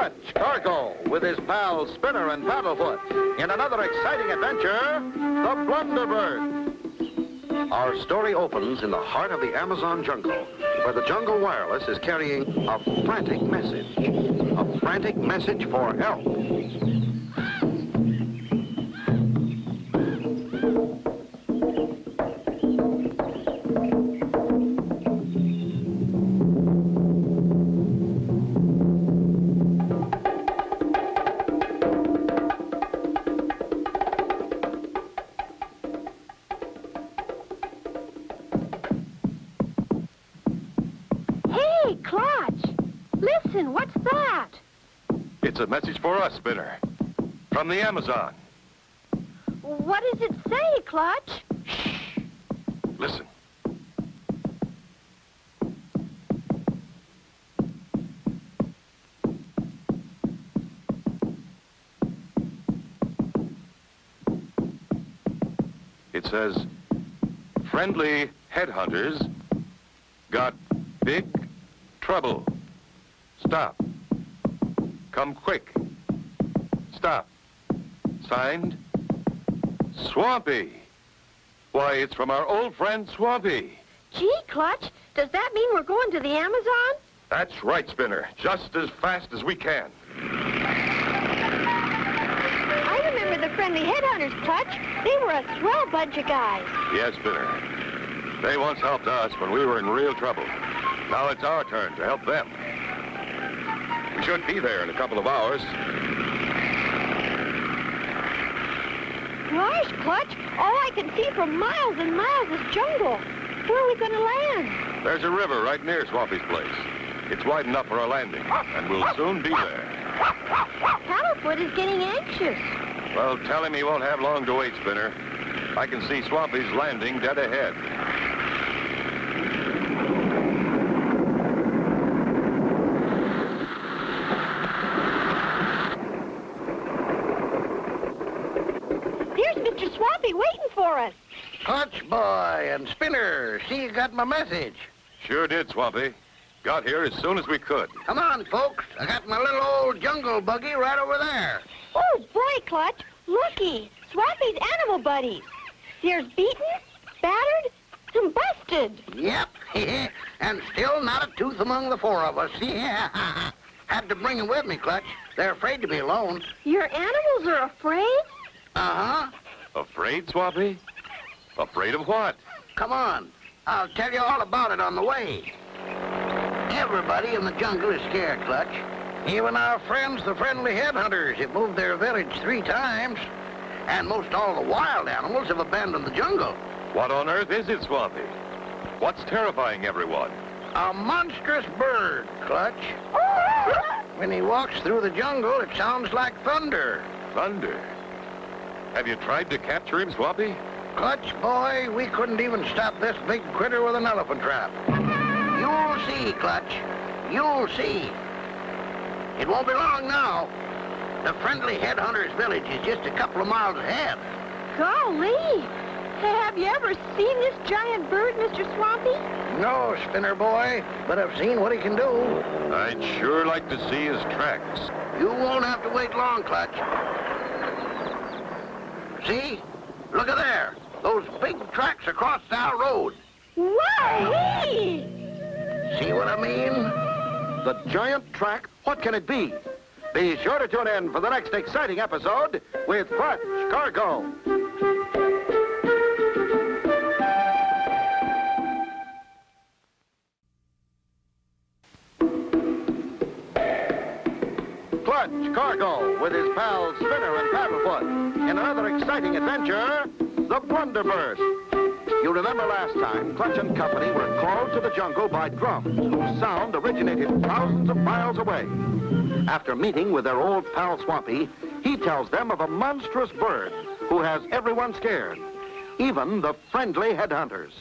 Clutch Cargo with his pals Spinner and Paddlefoot in another exciting adventure, The Blunderbird. Our story opens in the heart of the Amazon jungle, where the jungle wireless is carrying a frantic message. A frantic message for help. Listen, what's that? It's a message for us, Spinner. From the Amazon. What does it say, Clutch? Shh. Listen. It says, friendly headhunters got big trouble. Stop. Come quick. Stop. Signed, Swampy. Why, it's from our old friend Swampy. Gee, Clutch, does that mean we're going to the Amazon? That's right, Spinner. Just as fast as we can. I remember the friendly headhunters, Clutch. They were a swell bunch of guys. Yes, Spinner. They once helped us when we were in real trouble. Now it's our turn to help them. We should be there in a couple of hours. Gosh, Clutch, all I can see for miles and miles is jungle. Where are we going to land? There's a river right near Swampy's place. It's wide enough for a landing, and we'll soon be there. Paddlefoot is getting anxious. Well, tell him he won't have long to wait, Spinner. I can see Swampy's landing dead ahead. Mr. Swampy waiting for us. Clutch boy and Spinner, see you got my message. Sure did, Swampy. Got here as soon as we could. Come on, folks. I got my little old jungle buggy right over there. Oh, boy, Clutch. Looky. Swampy's animal buddies. There's beaten, battered, and busted. Yep. And still not a tooth among the four of us. Yeah. Had to bring them with me, Clutch. They're afraid to be alone. Your animals are afraid? Uh-huh. Afraid, Swampy? Afraid of what? Come on. I'll tell you all about it on the way. Everybody in the jungle is scared, Clutch. Even our friends, the friendly headhunters, have moved their village 3 times. And most all the wild animals have abandoned the jungle. What on earth is it, Swampy? What's terrifying everyone? A monstrous bird, Clutch. When he walks through the jungle, it sounds like thunder. Thunder? Have you tried to capture him, Swampy? Clutch, boy, we couldn't even stop this big critter with an elephant trap. You'll see, Clutch. You'll see. It won't be long now. The friendly headhunters' village is just a couple of miles ahead. Golly! Have you ever seen this giant bird, Mr. Swampy? No, Spinner boy, but I've seen what he can do. I'd sure like to see his tracks. You won't have to wait long, Clutch. See? Look at there. Those big tracks across our road. Wowee! See what I mean? The giant track? What can it be? Be sure to tune in for the next exciting episode with Clutch Cargo. Clutch Cargo with his pals Spinner and Paddlefoot in another exciting adventure, The Blunderbird. You remember last time, Clutch and Company were called to the jungle by drums whose sound originated thousands of miles away. After meeting with their old pal Swampy, he tells them of a monstrous bird who has everyone scared, even the friendly headhunters.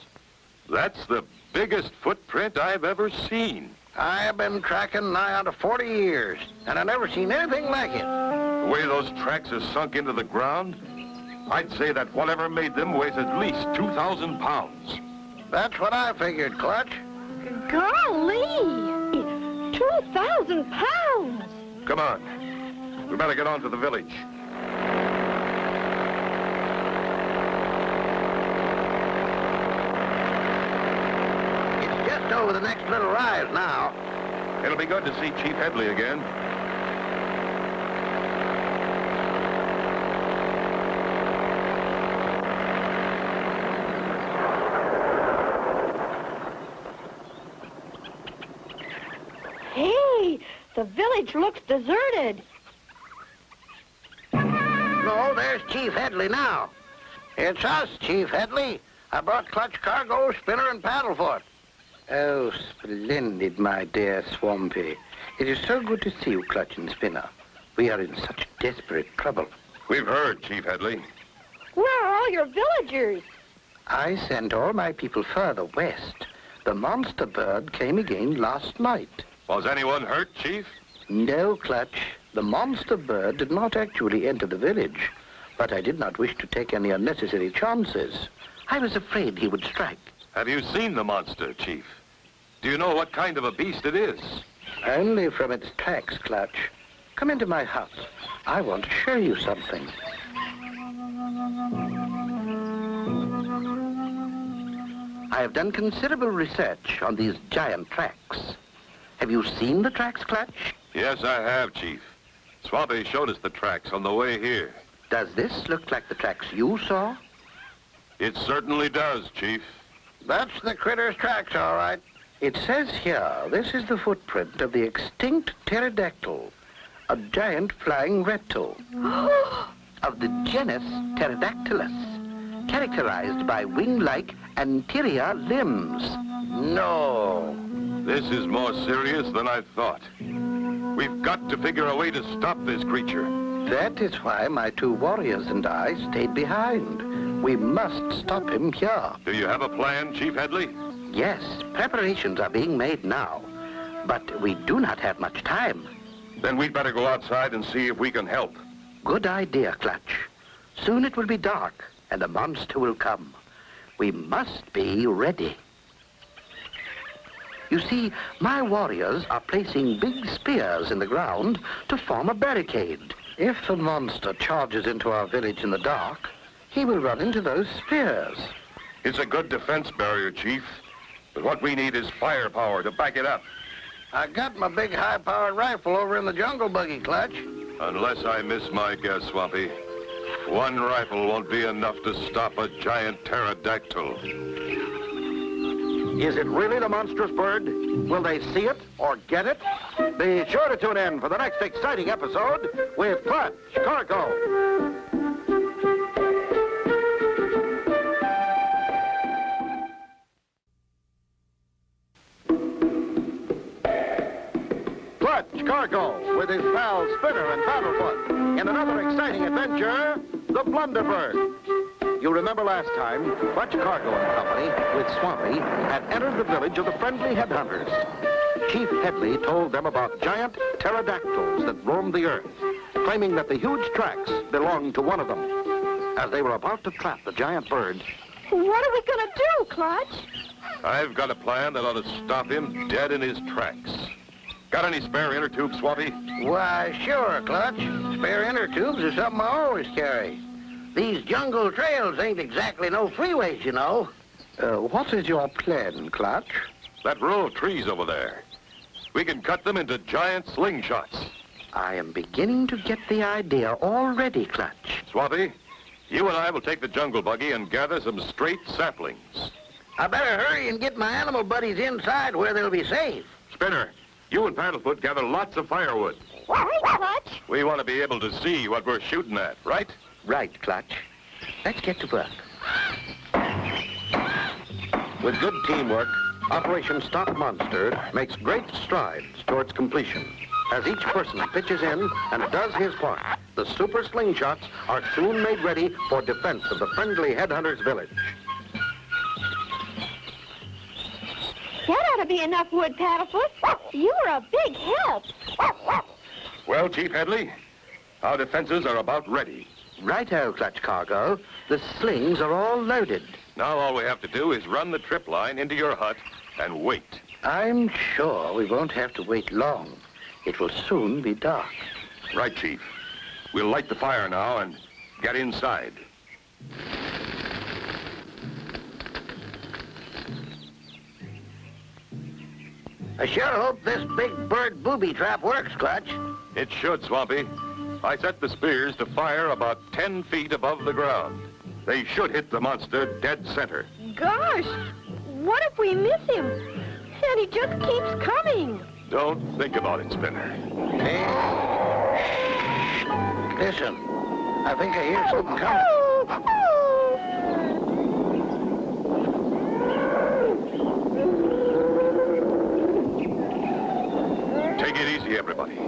That's the biggest footprint I've ever seen. I've been tracking nigh out of 40 years, and I've never seen anything like it. The way those tracks are sunk into the ground, I'd say that whatever made them weighs at least 2,000 pounds. That's what I figured, Clutch. Golly! 2,000 pounds! Come on. We better get on to the village. It's just over the next little rise now. It'll be good to see Chief Headley again. Hey, the village looks deserted. No, there's Chief Headley now. It's us, Chief Headley. I brought Clutch Cargo, Spinner, and Paddlefoot. Oh, splendid, my dear Swampy. It is so good to see you, Clutch and Spinner. We are in such desperate trouble. We've heard, Chief Headley. Where are all your villagers? I sent all my people further west. The monster bird came again last night. Was anyone hurt, Chief? No, Clutch. The monster bird did not actually enter the village, but I did not wish to take any unnecessary chances. I was afraid he would strike. Have you seen the monster, Chief? Do you know what kind of a beast it is? Only from its tracks, Clutch. Come into my hut. I want to show you something. I have done considerable research on these giant tracks. Have you seen the tracks, Clutch? Yes, I have, Chief. Swampy showed us the tracks on the way here. Does this look like the tracks you saw? It certainly does, Chief. That's the critter's tracks, all right. It says here, this is the footprint of the extinct pterodactyl, a giant flying reptile of the genus Pterodactylus, characterized by wing-like anterior limbs. No. This is more serious than I thought. We've got to figure a way to stop this creature. That is why my two warriors and I stayed behind. We must stop him here. Do you have a plan, Chief Headley? Yes, preparations are being made now, but we do not have much time. Then we'd better go outside and see if we can help. Good idea, Clutch. Soon it will be dark, and the monster will come. We must be ready. You see, my warriors are placing big spears in the ground to form a barricade. If the monster charges into our village in the dark, he will run into those spears. It's a good defense barrier, Chief. But what we need is firepower to back it up. I got my big high-powered rifle over in the jungle buggy, Clutch. Unless I miss my guess, Swampy, one rifle won't be enough to stop a giant pterodactyl. Is it really the monstrous bird? Will they see it or get it? Be sure to tune in for the next exciting episode with Clutch Cargo. Clutch Cargo with his pals Spinner and Paddlefoot in another exciting adventure, the Blunderbird. You remember last time, Clutch Cargo and Company, with Swampy, had entered the village of the friendly headhunters. Chief Headley told them about giant pterodactyls that roamed the earth, claiming that the huge tracks belonged to one of them. As they were about to trap the giant bird, What are we going to do, Clutch? I've got a plan that ought to stop him dead in his tracks. Got any spare inner tubes, Swampy? Why, sure, Clutch. Spare inner tubes are something I always carry. These jungle trails ain't exactly no freeways, you know. What is your plan, Clutch? That row of trees over there. We can cut them into giant slingshots. I am beginning to get the idea already, Clutch. Swampy, you and I will take the jungle buggy and gather some straight saplings. I better hurry and get my animal buddies inside where they'll be safe. Spinner, you and Paddlefoot gather lots of firewood. All right, Clutch. We want to be able to see what we're shooting at, right? Right, Clutch. Let's get to work. with good teamwork, Operation Stop Monster makes great strides towards completion. As each person pitches in and does his part, the super slingshots are soon made ready for defense of the friendly headhunters' village. That ought to be enough wood, Paddlefoot. You were a big help. Well, Chief Headley, our defenses are about ready. Righto, Clutch Cargo. The slings are all loaded. Now all we have to do is run the trip line into your hut and wait. I'm sure we won't have to wait long. It will soon be dark. Right, Chief. We'll light the fire now and get inside. I sure hope this big bird booby trap works, Clutch. It should, Swampy. I set the spears to fire about 10 feet above the ground. They should hit the monster dead center. Gosh, what if we miss him? And he just keeps coming. Don't think about it, Spinner. Hey. Listen, I think I hear something coming. Take it easy, everybody.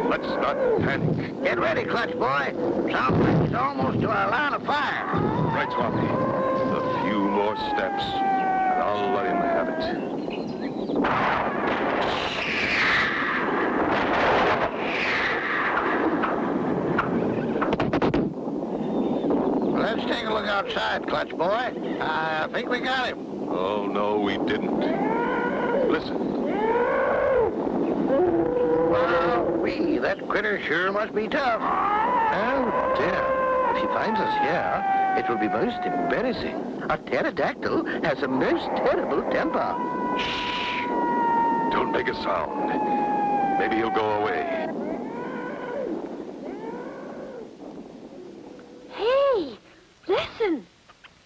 Let's not panic. Get ready, Clutch boy. Sounds like he's almost to our line of fire. Right, Swampy. A few more steps, and I'll let him have it. Let's take a look outside, Clutch boy. I think we got him. Oh, no, we didn't. Listen. Wowee, that critter sure must be tough. Oh, dear. If he finds us here, it will be most embarrassing. A pterodactyl has a most terrible temper. Shh. Don't make a sound. Maybe he'll go away. Hey, listen.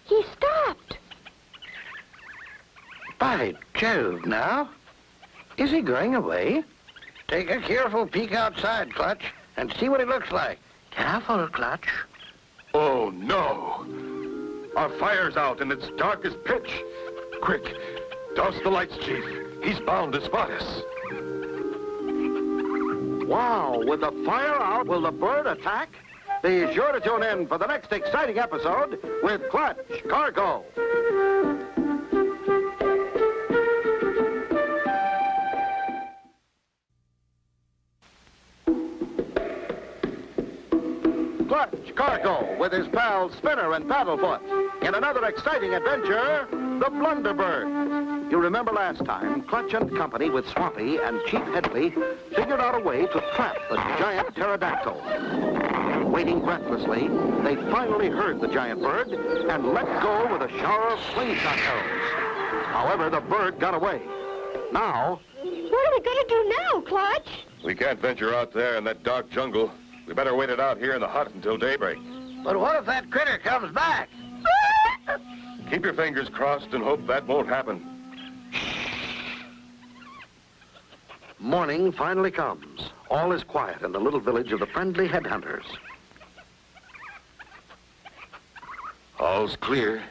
He stopped. By Jove, now. Is he going away? Take a careful peek outside, Clutch, and see what it looks like. Careful, Clutch. Oh, no. Our fire's out, and it's dark as pitch. Quick, douse the lights, Chief. He's bound to spot us. Wow, with the fire out, will the bird attack? Be sure to tune in for the next exciting episode with Clutch Cargo. Clutch Cargo with his pals Spinner and Paddlefoot in another exciting adventure, the Blunderbird. You remember last time, Clutch and Company with Swampy and Chief Headley figured out a way to trap the giant pterodactyl. Waiting breathlessly, they finally heard the giant bird and let go with a shower of slingshot arrows. However, the bird got away. Now, What are we going to do now, Clutch? We can't venture out there in that dark jungle. We better wait it out here in the hut until daybreak. But what if that critter comes back? Keep your fingers crossed and hope that won't happen. morning finally comes. All is quiet in the little village of the friendly headhunters. All's clear.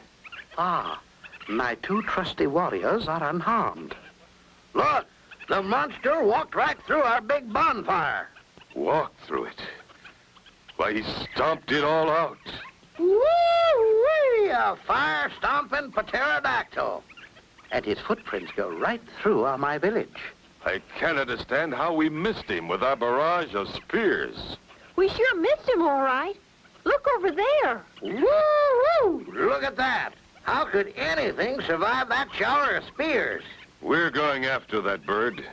Ah, my two trusty warriors are unharmed. Look, the monster walked right through our big bonfire. Walked through it. Why, he stomped it all out. Woo-wee, a fire-stomping pterodactyl. And his footprints go right through my village. I can't understand how we missed him with our barrage of spears. We sure missed him, all right. Look over there. Woo-woo! Look at that. How could anything survive that shower of spears? We're going after that bird.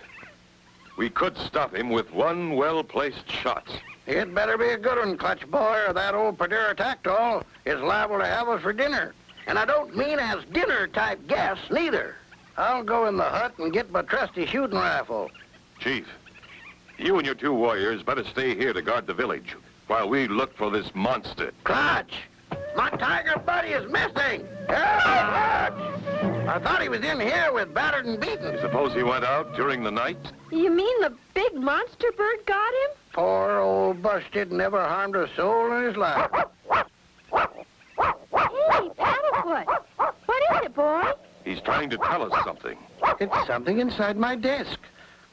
We could stop him with one well-placed shot. It better be a good one, Clutch Boy, or that old pterodactyl is liable to have us for dinner. And I don't mean as dinner-type guests, neither. I'll go in the hut and get my trusty shooting rifle. Chief, you and your two warriors better stay here to guard the village while we look for this monster. Clutch! My tiger buddy is missing! Help, Clutch! I thought he was in here with battered and beaten. Suppose he went out during the night? You mean the big monster bird got him? Poor old Busted never harmed a soul in his life. Hey, Paddlefoot. What is it, boy? He's trying to tell us something. It's something inside my desk.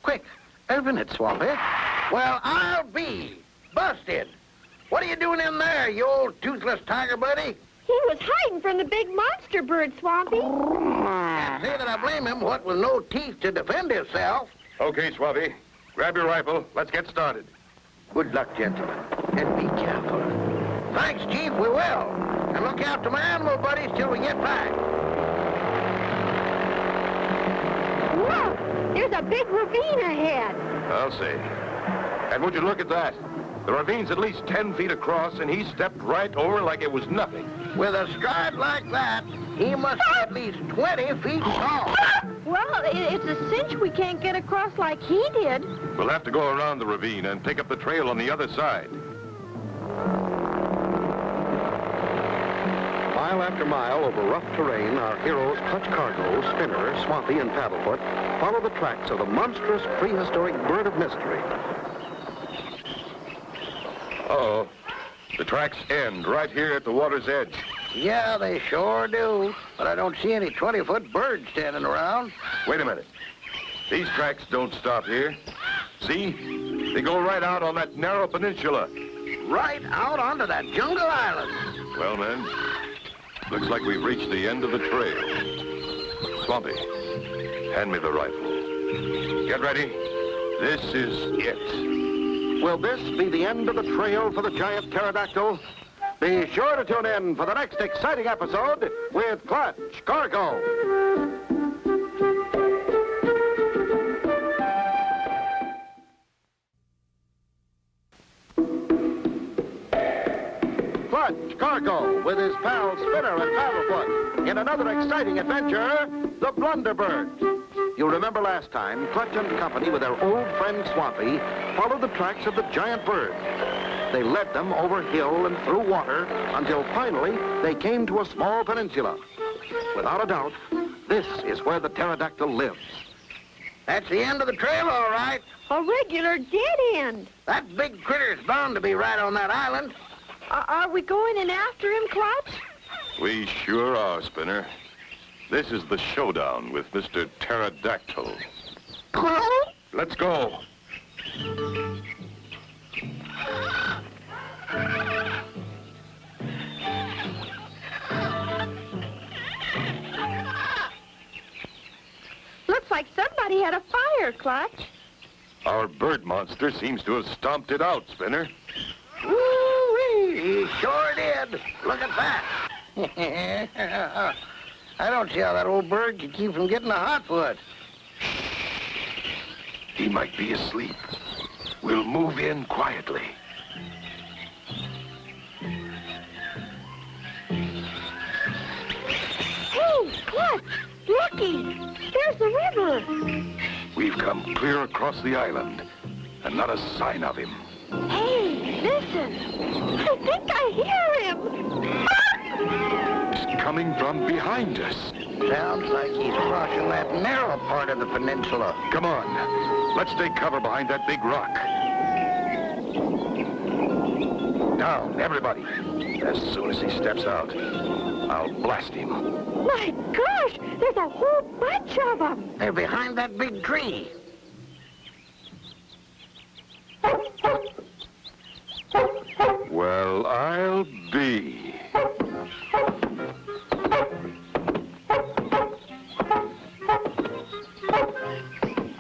Quick, open it, Swampy. Well, I'll be Busted. What are you doing in there, you old toothless tiger buddy? He was hiding from the big monster bird, Swampy. Can't say that I blame him, what with no teeth to defend himself. Okay, Swampy. Grab your rifle. Let's get started. Good luck, gentlemen, and be careful. Thanks, Chief, we will. And look out to my animal buddies till we get back. Look, there's a big ravine ahead. I'll say. And would you look at that? The ravine's at least 10 feet across, and he stepped right over like it was nothing. With a stride like that, he must be at least 20 feet tall. Well, it's a cinch we can't get across like he did. We'll have to go around the ravine and take up the trail on the other side. Mile after mile over rough terrain, our heroes Clutch Cargo, Spinner, Swampy, and Paddlefoot follow the tracks of the monstrous prehistoric bird of mystery. Uh-oh. The tracks end right here at the water's edge. Yeah, they sure do. But I don't see any 20-foot birds standing around. Wait a minute. These tracks don't stop here. See? They go right out on that narrow peninsula. Right out onto that jungle island. Well, men, looks like we've reached the end of the trail. Swampy, hand me the rifle. Get ready. This is it. Will this be the end of the trail for the giant pterodactyl? Be sure to tune in for the next exciting episode with Clutch Cargo. Clutch Cargo with his pals Spinner and Paddlefoot in another exciting adventure, the Blunderbird. You'll remember last time, Clutch and company with their old friend Swampy followed the tracks of the giant bird. They led them over hill and through water until finally they came to a small peninsula. Without a doubt, this is where the pterodactyl lives. That's the end of the trail, all right. A regular dead end. That big critter's bound to be right on that island. Are we going in after him, Clutch? We sure are, Spinner. This is the showdown with Mr. Pterodactyl. Let's go. Looks like somebody had a fire, Clutch. Our bird monster seems to have stomped it out, Spinner. Woo-wee, he sure did. Look at that. I don't see how that old bird could keep from getting a hot foot. He might be asleep. We'll move in quietly. Hey, Clutch, looky, there's the river. We've come clear across the island, and not a sign of him. Hey, listen, I think I hear him. He's coming from behind us. Sounds like he's crossing that narrow part of the peninsula. Come on. Let's take cover behind that big rock. Now, everybody. As soon as he steps out, I'll blast him. My gosh, there's a whole bunch of them. They're behind that big tree. Well, I'll be.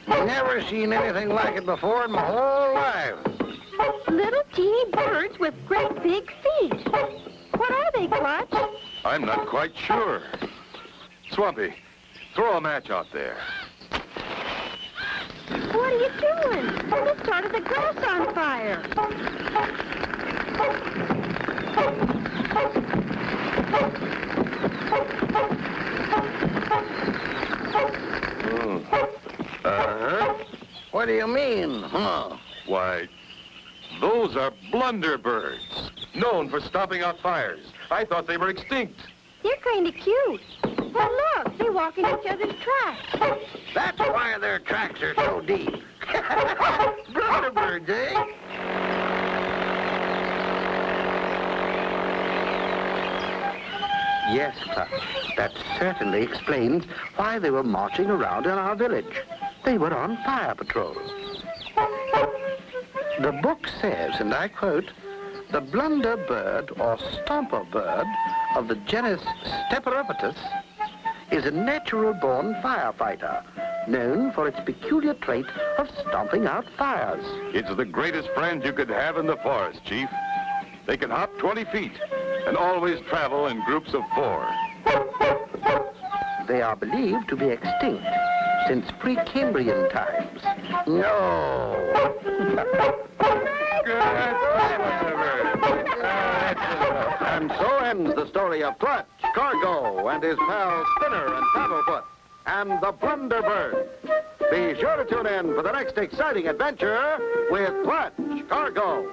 Never seen anything like it before in my whole life. Little teeny birds with great big feet. What are they, Clutch? I'm not quite sure. Swampy, throw a match out there. What are you doing? You started the grass on fire. Uh-huh. What do you mean, huh? Why, those are blunderbirds, known for stomping out fires. I thought they were extinct. They're kind of cute. Well, look, they walk in each other's tracks. That's why their tracks are so deep. Blunderbirds, eh? Yes, Clutch. That certainly explains why they were marching around in our village. They were on fire patrol. The book says, and I quote, "The blunderbird or stomper bird of the genus Steperopatus is a natural-born firefighter, known for its peculiar trait of stomping out fires." It's the greatest friend you could have in the forest, Chief. They can hop 20 feet and always travel in groups of 4. They are believed to be extinct, since Precambrian times. No. And so ends the story of Clutch, Cargo, and his pals Spinner and Paddlefoot, and the Blunderbird. Be sure to tune in for the next exciting adventure with Clutch, Cargo,